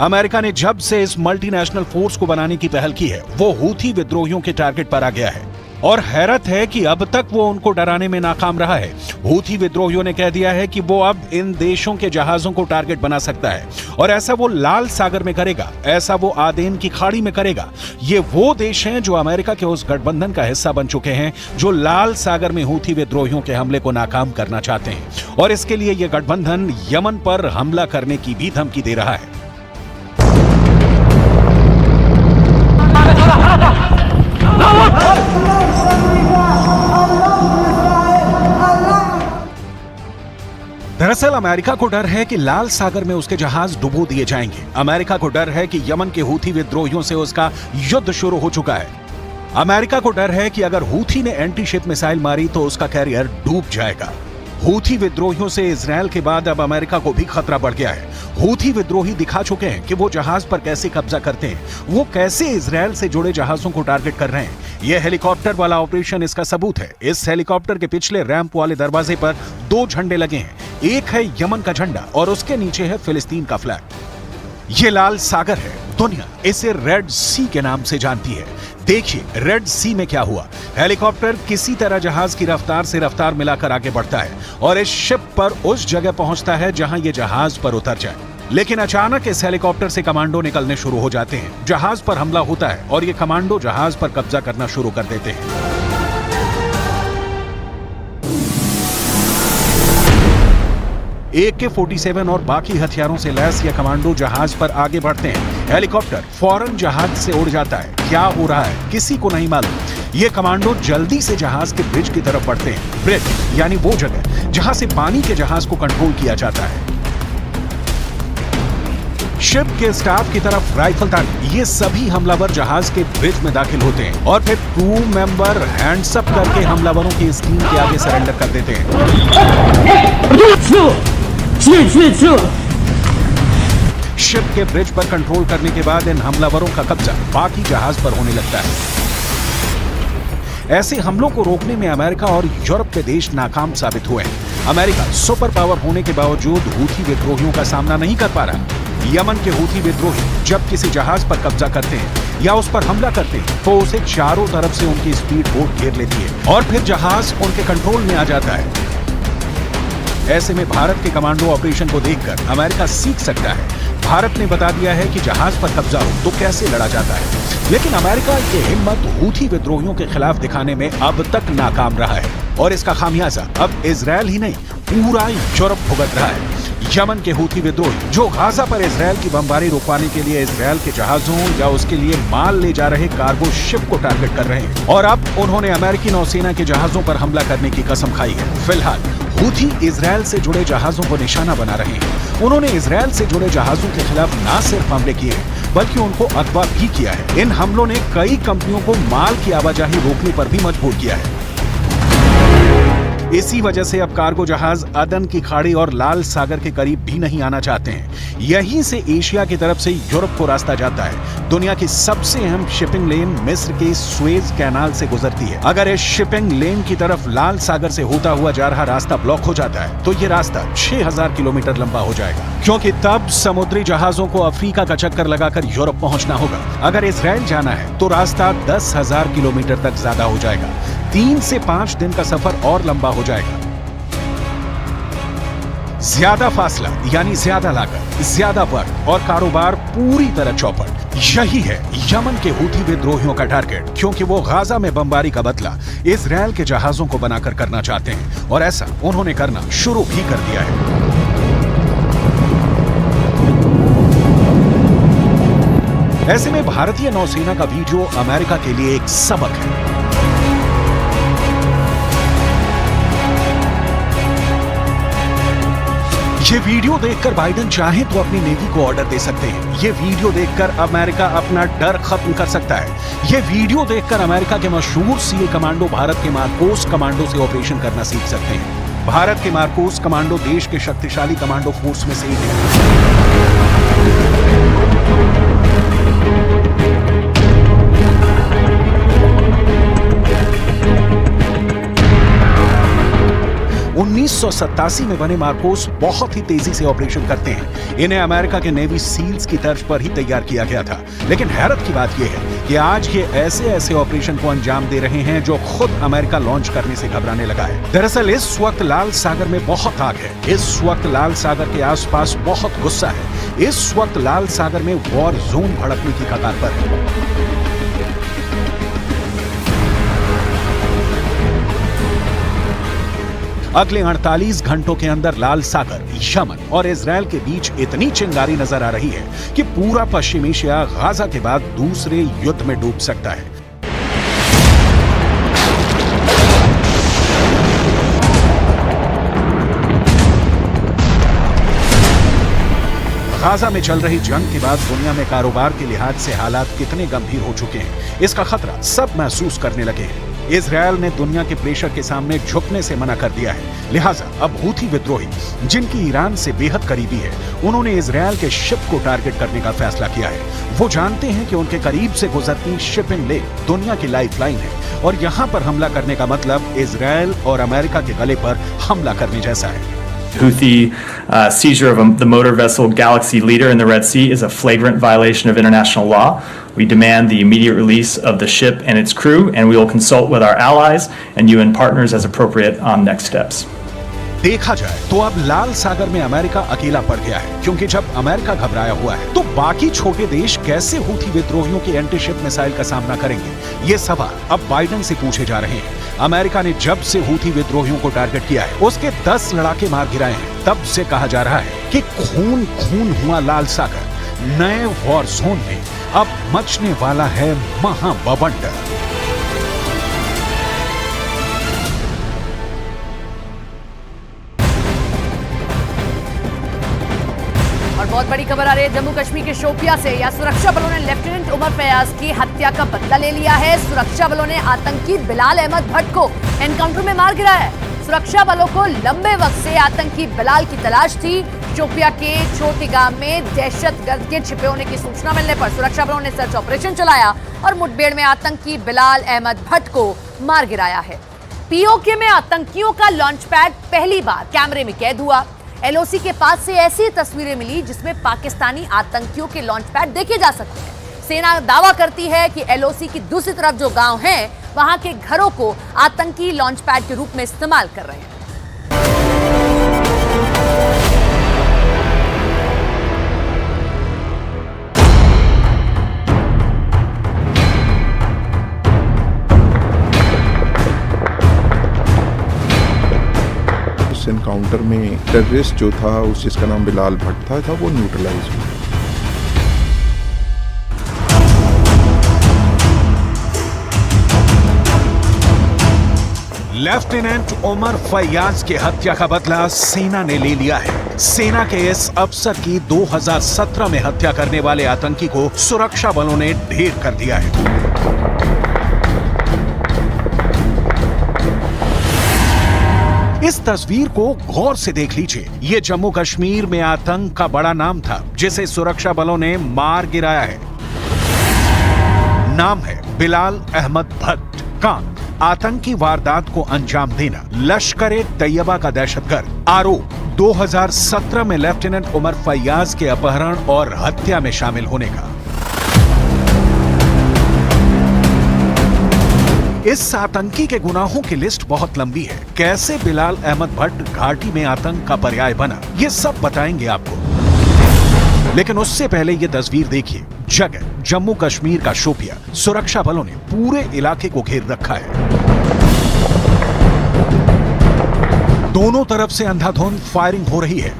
अमेरिका ने जब से इस मल्टीनेशनल फोर्स को बनाने की पहल की है, वो हूथी विद्रोहियों के टारगेट पर आ गया है और हैरत है कि अब तक वो उनको डराने में नाकाम रहा है। हूथी विद्रोहियों ने कह दिया है कि वो अब इन देशों के जहाजों को टारगेट बना सकता है और ऐसा वो लाल सागर में करेगा, ऐसा वो आदेन की खाड़ी में करेगा। ये वो देश हैं जो अमेरिका के उस गठबंधन का हिस्सा बन चुके हैं जो लाल सागर में हूथी विद्रोहियों के हमले को नाकाम करना चाहते हैं और इसके लिए ये गठबंधन यमन पर हमला करने की भी धमकी दे रहा है। दरअसल अमेरिका को डर है कि लाल सागर में उसके जहाज डुबो दिए जाएंगे। अमेरिका को डर है कि यमन के हूथी विद्रोहियों से उसका युद्ध शुरू हो चुका है। अमेरिका को डर है कि अगर हूथी ने एंटी शिप मिसाइल मारी तो उसका कैरियर डूब जाएगा। हूथी विद्रोहियों से इजरायल के बाद अब अमेरिका को भी खतरा बढ़ गया है। हूथी विद्रोही दिखा चुके हैं कि वो जहाज पर कैसे कब्जा करते हैं, वो कैसे इजरायल से जुड़े जहाजों को टारगेट कर रहे हैं। यह हेलीकॉप्टर वाला ऑपरेशन इसका सबूत है। इस हेलीकॉप्टर के पिछले रैंप वाले दरवाजे पर 2 झंडे लगे हैं। एक है यमन का झंडा और उसके नीचे है फिलिस्तीन का फ्लैग। ये लाल सागर है, दुनिया इसे रेड सी के नाम से जानती है। देखिए रेड सी में क्या हुआ। हेलीकॉप्टर किसी तरह जहाज की रफ्तार से रफ्तार मिलाकर आगे बढ़ता है और इस शिप पर उस जगह पहुंचता है जहां ये जहाज पर उतर जाए। लेकिन अचानक इस हेलीकॉप्टर से कमांडो निकलने शुरू हो जाते हैं। जहाज पर हमला होता है और ये कमांडो जहाज पर कब्जा करना शुरू कर देते हैं। AK-47 और बाकी हथियारों से लैस ये कमांडो जहाज पर आगे बढ़ते हैं। हेलीकॉप्टर फौरन जहाज से उड़ जाता है। क्या हो रहा है किसी को नहीं मालूम। ये कमांडो जल्दी से जहाज के ब्रिज की तरफ बढ़ते हैं। ब्रिज यानी वो जगह जहां से पानी के जहाज को कंट्रोल किया जाता है। शिप के स्टाफ की तरफ राइफल ताक ये सभी हमलावर जहाज के ब्रिज में दाखिल होते हैं और फिर क्रू मेंबर हैंड्स अप करके हमलावरों की स्क्रीन के आगे सरेंडर कर देते हैं। शिप के ब्रिज पर कंट्रोल करने के बाद इन हमलावरों का कब्जा बाकी जहाज पर होने लगता है। ऐसे हमलों को रोकने में अमेरिका और यूरोप के देश नाकाम साबित हुए हैं। अमेरिका सुपर पावर होने के बावजूद हूथी विद्रोहियों का सामना नहीं कर पा रहा। यमन के हूथी विद्रोही जब किसी जहाज पर कब्जा करते हैं या उस पर हमला करते हैं तो उसे चारों तरफ से उनकी स्पीड बोट घेर लेती है और फिर जहाज उनके कंट्रोल में आ जाता है। ऐसे में भारत के कमांडो ऑपरेशन को देखकर अमेरिका सीख सकता है। भारत ने बता दिया है कि जहाज पर कब्जा हो तो कैसे लड़ा जाता है, लेकिन अमेरिका की हिम्मत हूथी विद्रोहियों के खिलाफ दिखाने में अब तक नाकाम रहा है और इसका खामियाजा अब इजरायल ही नहीं पूरा यूरोप भुगत रहा है। यमन के हूथी विद्रोही जो गाजा पर इजरायल की बमबारी रुकवाने के लिए इजरायल के जहाजों या उसके लिए माल ले जा रहे कार्गो शिप को टारगेट कर रहे हैं और अब उन्होंने अमेरिकी नौसेना के जहाजों पर हमला करने की कसम खाई है। फिलहाल हूथी इजरायल से जुड़े जहाजों को निशाना बना रहे हैं। उन्होंने इजरायल से जुड़े जहाजों के खिलाफ न सिर्फ हमले किए हैं बल्कि उनको अगवा भी किया है। इन हमलों ने कई कंपनियों को माल की आवाजाही रोकने पर भी मजबूर किया है। इसी वजह से अब कार्गो जहाज अदन की खाड़ी और लाल सागर के करीब भी नहीं आना चाहते हैं। यहीं से एशिया की तरफ से यूरोप को रास्ता जाता है। दुनिया की सबसे अहम शिपिंग लेन मिस्र के सुएज कैनाल से गुजरती है। अगर इस शिपिंग लेन की तरफ लाल सागर से होता हुआ जा रहा रास्ता ब्लॉक हो जाता है तो ये रास्ता 6000 किलोमीटर लंबा हो जाएगा, क्योंकि तब समुद्री जहाजों को अफ्रीका का चक्कर लगाकर यूरोप पहुंचना होगा। अगर इजरायल जाना है तो रास्ता 10,000 किलोमीटर तक ज्यादा हो जाएगा। 3 से 5 दिन का सफर और लंबा हो जाएगा। ज्यादा फासला यानी ज्यादा लागत, ज्यादा वक्त और कारोबार पूरी तरह चौपट। यही है यमन के हूथी विद्रोहियों का टारगेट, क्योंकि वो गाजा में बमबारी का बदला इजरायल के जहाजों को बनाकर करना चाहते हैं और ऐसा उन्होंने करना शुरू भी कर दिया है। ऐसे में भारतीय नौसेना का वीडियो अमेरिका के लिए एक सबक है। ये वीडियो देखकर बाइडेन चाहे तो अपनी नेवी को ऑर्डर दे सकते हैं। ये वीडियो देखकर अमेरिका अपना डर खत्म कर सकता है। ये वीडियो देखकर अमेरिका के मशहूर सील कमांडो भारत के मार्कोस कमांडो से ऑपरेशन करना सीख सकते हैं। भारत के मार्कोस कमांडो देश के शक्तिशाली कमांडो फोर्स में से एक है। 1987 में बने मार्कोस बहुत ही तेजी से ऑपरेशन करते हैं। इन्हें अमेरिका के नेवी सील्स की तर्ज पर ही तैयार किया गया था। लेकिन हैरत की बात यह है कि आज ये ऐसे ऑपरेशन को अंजाम दे रहे हैं जो खुद अमेरिका लॉन्च करने से घबराने लगा है। दरअसल इस वक्त लाल सागर में बहुत आग है। इस वक्त लाल सागर के आसपास बहुत गुस्सा है। इस वक्त लाल सागर में वॉर जोन भड़कने की कगार पर है। अगले 48 घंटों के अंदर लाल सागर, यमन और इजरायल के बीच इतनी चिंगारी नजर आ रही है कि पूरा पश्चिम एशिया गाजा के बाद दूसरे युद्ध में डूब सकता है। गाजा में चल रही जंग के बाद दुनिया में कारोबार के लिहाज से हालात कितने गंभीर हो चुके हैं, इसका खतरा सब महसूस करने लगे हैं। इजरायल ने दुनिया के प्रेशर के सामने झुकने से मना कर दिया है। लिहाजा अब हूथी विद्रोही, जिनकी ईरान से बेहद करीबी है, उन्होंने इजरायल के शिप को टारगेट करने का फैसला किया है। वो जानते हैं कि उनके करीब से गुजरती शिपिंग लेन दुनिया की लाइफलाइन है और यहाँ पर हमला करने का मतलब इजरायल और अमेरिका के गले पर हमला करने जैसा है। Houthi seizure of the motor vessel Galaxy Leader in the Red Sea is a flagrant violation of international law. We demand the immediate release of the ship and its crew, and we will consult with our allies and UN partners as appropriate on next steps. देखा जाए तो अब लाल सागर में America अकेला पड़ गया है, क्योंकि जब अमेरिका घबराया हुआ है तो बाकी छोटे देश कैसे हूथी विद्रोहियों के एंटी-शिप मिसाइल का सामना करेंगे? ये सवाल अब बाइडेन से पूछे जा रहे हैं। अमेरिका ने जब से हूथी विद्रोहियों को टारगेट किया है, उसके 10 लड़ाके मार गिराए हैं। तब से कहा जा रहा है कि खून खून हुआ लाल सागर। नए वॉर जोन में अब मचने वाला है महाबवंडर। बहुत बड़ी खबर आ रही है जम्मू कश्मीर के शोपिया से। या सुरक्षा बलों ने लेफ्टिनेंट उमर फयाज की हत्या का बदला ले लिया है। सुरक्षा बलों ने आतंकी बिलाल अहमद भट्ट को एनकाउंटर में मार गिराया है। सुरक्षा बलों को लंबे वक्त से आतंकी बिलाल की तलाश थी। शोपिया के छोटी गांव में दहशतगर्द के छिपे होने की सूचना मिलने पर सुरक्षा बलों ने सर्च ऑपरेशन चलाया और मुठभेड़ में आतंकी बिलाल अहमद भट्ट को मार गिराया है। पीओके में आतंकियों का लॉन्च पैड पहली बार कैमरे में कैद हुआ। एलओसी के पास से ऐसी तस्वीरें मिली जिसमें पाकिस्तानी आतंकियों के लॉन्च पैड देखे जा सकते हैं। सेना दावा करती है कि एलओसी की दूसरी तरफ जो गांव हैं, वहां के घरों को आतंकी लॉन्च पैड के रूप में इस्तेमाल कर रहे हैं। एनकाउंटर में टेररिस्ट जो था, उस जिसका नाम बिलाल भट्ट था वो न्यूट्रलाइज हुआ। लेफ्टिनेंट उमर फयाज की हत्या का बदला सेना ने ले लिया है। सेना के इस अफसर की 2017 में हत्या करने वाले आतंकी को सुरक्षा बलों ने ढेर कर दिया है। इस तस्वीर को गौर से देख लीजिए। ये जम्मू कश्मीर में आतंक का बड़ा नाम था जिसे सुरक्षा बलों ने मार गिराया है। नाम है बिलाल अहमद भट्ट। काम आतंकी वारदात को अंजाम देना। लश्कर-ए-तैयबा का दहशतगर्द। आरोप 2017 में लेफ्टिनेंट उमर फयाज के अपहरण और हत्या में शामिल होने का। इस आतंकी के गुनाहों की लिस्ट बहुत लंबी है। कैसे बिलाल अहमद भट्ट घाटी में आतंक का पर्याय बना, ये सब बताएंगे आपको। लेकिन उससे पहले ये तस्वीर देखिए। जगह जम्मू कश्मीर का शोपिया। सुरक्षा बलों ने पूरे इलाके को घेर रखा है। दोनों तरफ से अंधाधुंध फायरिंग हो रही है।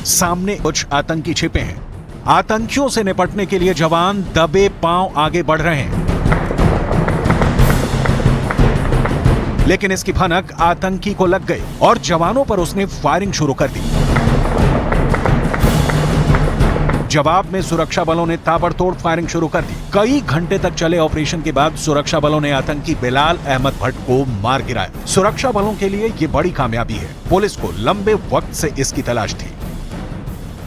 सामने कुछ आतंकी छिपे हैं। आतंकियों से निपटने के लिए जवान दबे पांव आगे बढ़ रहे हैं, लेकिन इसकी भनक आतंकी को लग गई और जवानों पर उसने फायरिंग शुरू कर दी। जवाब में सुरक्षा बलों ने ताबड़तोड़ फायरिंग शुरू कर दी। कई घंटे तक चले ऑपरेशन के बाद सुरक्षा बलों ने आतंकी बिलाल अहमद भट्ट को मार गिराया। सुरक्षा बलों के लिए ये बड़ी कामयाबी है। पुलिस को लंबे वक्त से इसकी तलाश थी।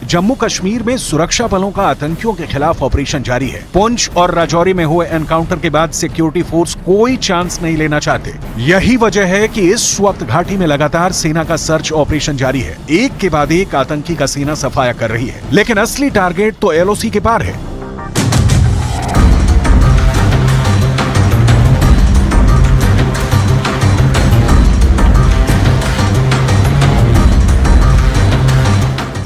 जम्मू कश्मीर में सुरक्षा बलों का आतंकियों के खिलाफ ऑपरेशन जारी है। पुंछ और राजौरी में हुए एनकाउंटर के बाद सिक्योरिटी फोर्स कोई चांस नहीं लेना चाहते। यही वजह है कि इस वक्त घाटी में लगातार सेना का सर्च ऑपरेशन जारी है। एक के बाद एक आतंकी का सेना सफाया कर रही है, लेकिन असली टारगेट तो एलओसी के पार है।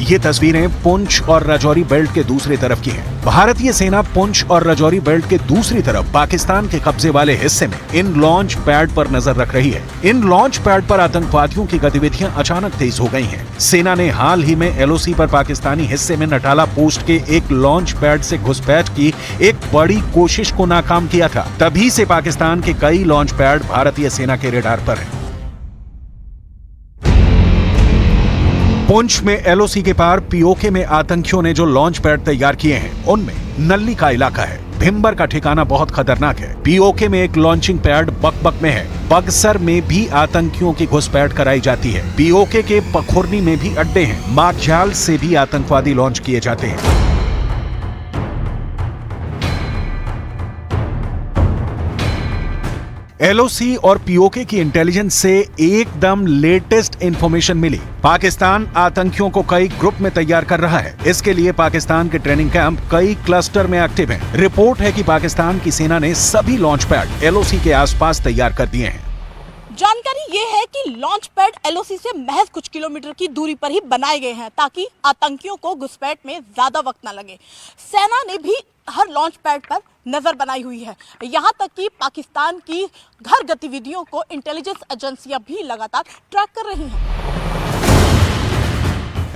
ये तस्वीरें पुंछ और राजौरी बेल्ट के दूसरी तरफ की हैं। भारतीय सेना पुंछ और राजौरी बेल्ट के दूसरी तरफ पाकिस्तान के कब्जे वाले हिस्से में इन लॉन्च पैड पर नजर रख रही है। इन लॉन्च पैड पर आतंकवादियों की गतिविधियां अचानक तेज हो गई हैं। सेना ने हाल ही में एलओसी पर पाकिस्तानी हिस्से में नटाला पोस्ट के एक लॉन्च पैड से घुसपैठ की एक बड़ी कोशिश को नाकाम किया था। तभी से पाकिस्तान के कई लॉन्च पैड भारतीय सेना के रडार पर हैं। पुंछ में एलओसी के पार पीओके में आतंकियों ने जो लॉन्च पैड तैयार किए हैं, उनमें नल्ली का इलाका है। भिम्बर का ठिकाना बहुत खतरनाक है। पीओके में एक लॉन्चिंग पैड बकबक में है। बक्सर में भी आतंकियों की घुसपैठ कराई जाती है। पीओके के पखुरनी में भी अड्डे हैं। माकझाल से भी आतंकवादी लॉन्च किए जाते हैं। एलओसी और पीओके की इंटेलिजेंस से एकदम लेटेस्ट इंफॉर्मेशन मिली। पाकिस्तान आतंकियों को कई ग्रुप में तैयार कर रहा है। इसके लिए पाकिस्तान के ट्रेनिंग कैंप कई क्लस्टर में एक्टिव हैं। रिपोर्ट है कि पाकिस्तान की सेना ने सभी लॉन्च पैड एलओसी के आसपास तैयार कर दिए हैं। जानकारी ये है कि लॉन्च पैड एलओसी से महज कुछ किलोमीटर की दूरी पर ही बनाए गए हैं ताकि आतंकियों को घुसपैठ में ज्यादा वक्त न लगे। सेना ने भी हर लॉन्च पैड पर नजर बनाई हुई है। यहाँ तक कि पाकिस्तान की घर गतिविधियों को इंटेलिजेंस एजेंसियां भी लगातार ट्रैक कर रही हैं।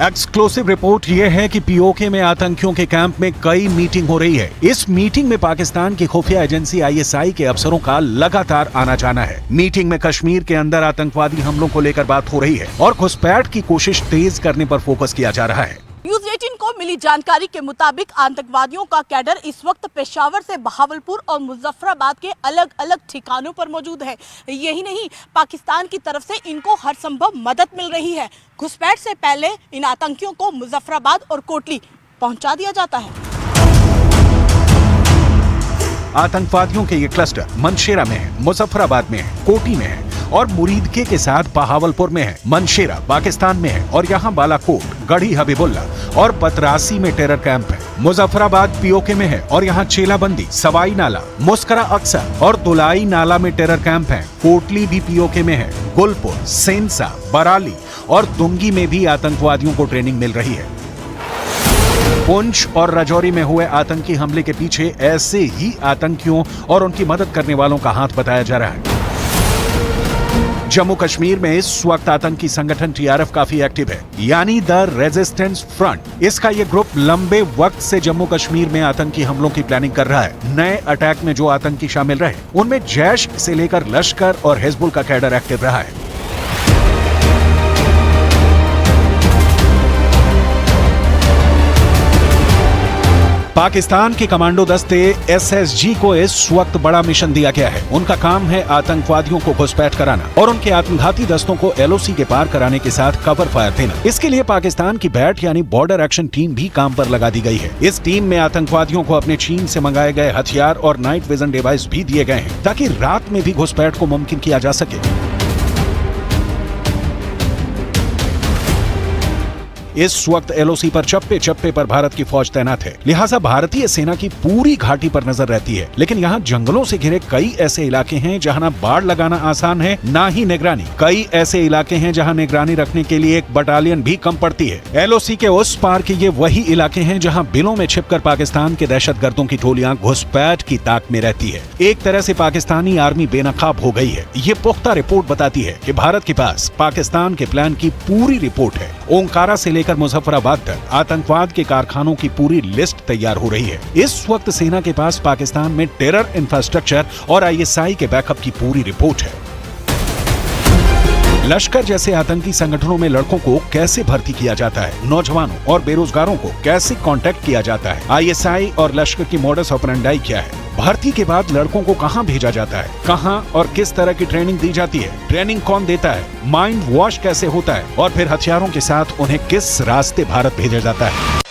एक्सक्लूसिव रिपोर्ट यह है कि पीओके में आतंकियों के कैंप में कई मीटिंग हो रही है। इस मीटिंग में पाकिस्तान की खुफिया एजेंसी आईएसआई के अफसरों का लगातार आना जाना है। मीटिंग में कश्मीर के अंदर आतंकवादी हमलों को लेकर बात हो रही है और घुसपैठ की कोशिश तेज करने पर फोकस किया जा रहा है। न्यूज 18 को मिली जानकारी के मुताबिक आतंकवादियों का कैडर इस वक्त पेशावर से बहावलपुर और मुजफ्फराबाद के अलग अलग ठिकानों पर मौजूद है। यही नहीं, पाकिस्तान की तरफ से इनको हर संभव मदद मिल रही है। घुसपैठ से पहले इन आतंकियों को मुजफ्फराबाद और कोटली पहुंचा दिया जाता है। आतंकवादियों के ये क्लस्टर मनशेरा में है, मुजफ्फराबाद में है, कोटी में है और मुरीदके के साथ बहावलपुर में है। मनशेरा पाकिस्तान में है और यहाँ बालाकोट, गढ़ी हबीबुल्ला और पतरासी में टेरर कैंप है। मुजफ्फराबाद पीओके में है और यहाँ चेलाबंदी, सवाई नाला, मुस्करा अक्सर और दुलाई नाला में टेरर कैंप है। कोटली भी पीओके में है। गुलपुर, सेंसा, बराली और दुंगी में भी आतंकवादियों को ट्रेनिंग मिल रही है। पुंछ और राजौरी में हुए आतंकी हमले के पीछे ऐसे ही आतंकियों और उनकी मदद करने वालों का हाथ बताया जा रहा है। जम्मू कश्मीर में इस वक्त आतंकी संगठन टीआरएफ काफी एक्टिव है, यानी द रेजिस्टेंस फ्रंट। इसका ये ग्रुप लंबे वक्त से जम्मू कश्मीर में आतंकी हमलों की प्लानिंग कर रहा है। नए अटैक में जो आतंकी शामिल रहे, उनमें जैश से लेकर लश्कर और हिजबुल का कैडर एक्टिव रहा है। पाकिस्तान के कमांडो दस्ते एसएसजी को इस वक्त बड़ा मिशन दिया गया है। उनका काम है आतंकवादियों को घुसपैठ कराना और उनके आत्मघाती दस्तों को एलओसी के पार कराने के साथ कवर फायर देना। इसके लिए पाकिस्तान की बैट यानी बॉर्डर एक्शन टीम भी काम पर लगा दी गई है। इस टीम में आतंकवादियों को अपने चीन से मंगाए गए हथियार और नाइट विजन डिवाइस भी दिए गए हैं ताकि रात में भी घुसपैठ को मुमकिन किया जा सके। इस वक्त एलओसी पर चप्पे चप्पे पर भारत की फौज तैनात है, लिहाजा भारतीय सेना की पूरी घाटी पर नजर रहती है। लेकिन यहाँ जंगलों से घिरे कई ऐसे इलाके हैं जहाँ ना बाढ़ लगाना आसान है, ना ही निगरानी। कई ऐसे इलाके हैं जहाँ निगरानी रखने के लिए एक बटालियन भी कम पड़ती है। एलओसी के उस पार के ये वही इलाके हैं जहाँ बिलों में छिपकर पाकिस्तान के दहशतगर्दों की टोलियां घुसपैठ की ताक में रहती है। एक तरह से पाकिस्तानी आर्मी बेनकाब हो गई है। ये पुख्ता रिपोर्ट बताती है कि भारत के पास पाकिस्तान के प्लान की पूरी रिपोर्ट है। ओंकारा से लेकर मुजफ्फराबाद तक आतंकवाद के कारखानों की पूरी लिस्ट तैयार हो रही है। इस वक्त सेना के पास पाकिस्तान में टेरर इंफ्रास्ट्रक्चर और आईएसआई के बैकअप की पूरी रिपोर्ट है। लश्कर जैसे आतंकी संगठनों में लड़कों को कैसे भर्ती किया जाता है, नौजवानों और बेरोजगारों को कैसे कांटेक्ट किया जाता है, आईएसआई और लश्कर की मॉडस ऑपरेंडाई क्या है, भर्ती के बाद लड़कों को कहां भेजा जाता है, कहां और किस तरह की ट्रेनिंग दी जाती है, ट्रेनिंग कौन देता है, माइंड वॉश कैसे होता है और फिर हथियारों के साथ उन्हें किस रास्ते भारत भेजा जाता है।